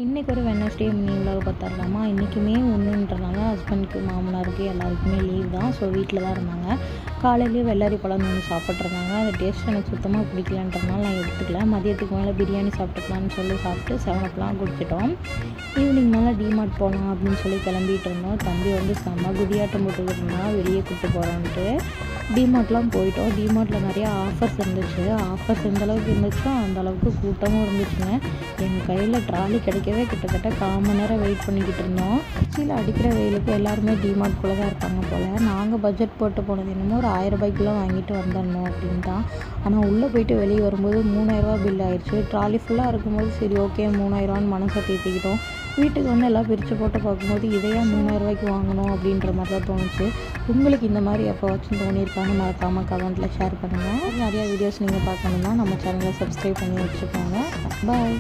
இன்றைக்கி ஒரு Wednesday mini vlog பார்த்துடலாமா. இன்றைக்குமே ஒன்றுன்றனால ஹஸ்பண்டுக்கு மாமனாருக்கு எல்லாருக்குமே லீவ் தான். ஸோ வீட்டில் தான் இருந்தாங்க. காலையிலேயே வெள்ளரி பழம் ஒன்று சாப்பிட்ருந்தாங்க. அது டேஸ்ட் எனக்கு சுத்தமாக பிடிக்கலன்றதுனால நான் எடுத்துக்கல. மதியத்துக்கு மேலே பிரியாணி சாப்பிட்டுக்கலான்னு சாப்பிட்டு 7 குடிச்சிட்டோம். ஈவினிங் மேலே டிமார்ட் போகலாம் அப்படின்னு கிளம்பிட்டு இருந்தோம். தம்பி செம்ம குதியாட்டம் போட்டுக்கிட்டு இருந்தான் வெளியே கூப்பிட்டு போகிறோன்ட்டு. டிமார்ட்லாம் போயிட்டோம். டிமார்ட்டில் நிறையா ஆஃபர்ஸ் இருந்துச்சு. ஆஃபர்ஸ் எந்த அளவுக்கு இருந்துச்சோ அந்தளவுக்கு கூட்டமும் இருந்துச்சுங்க. எங்கள் கையில் ட்ராலி கிடைக்கவே கிட்டத்தட்ட 1/4 மணி நேரம் வெயிட் பண்ணிக்கிட்டு இருந்தோம். கீழே அடிக்கிற வெயிலுக்கு எல்லாருமே டிமார்ட்குள்ளே தான் இருப்பாங்க போல். நாங்கள் பட்ஜெட் போட்டு போனது என்னமோ ஒரு 1000 ரூபாய்க்குள்ளே வாங்கிட்டு வந்துடணும் அப்படின்னு தான். ஆனால் உள்ளே போயிட்டு வெளியே வரும்போது 3000 பில் ஆயிடுச்சு. ட்ராலி ஃபுல்லாக இருக்கும்போது சரி ஓகே 3000 மனசை தேற்றிக்கிட்டோம். வீட்டுக்கு எல்லாம் பிரித்து போட்டு பார்க்கும்போது இதையா 3000 ரூபாய்க்கு வாங்கணும் அப்படின்ற மாதிரி தான் தோணுச்சு. உங்களுக்கு இந்த மாதிரி எப்போவாச்சும் தோணியிருக்கான்னு மறக்காமல் கமெண்ட்டில் ஷேர் பண்ணுங்கள். நிறையா வீடியோஸ் நீங்கள் பார்க்கணுன்னா நம்ம சேனலை சப்ஸ்கிரைப் பண்ணி வச்சுக்கோங்க. பாய்.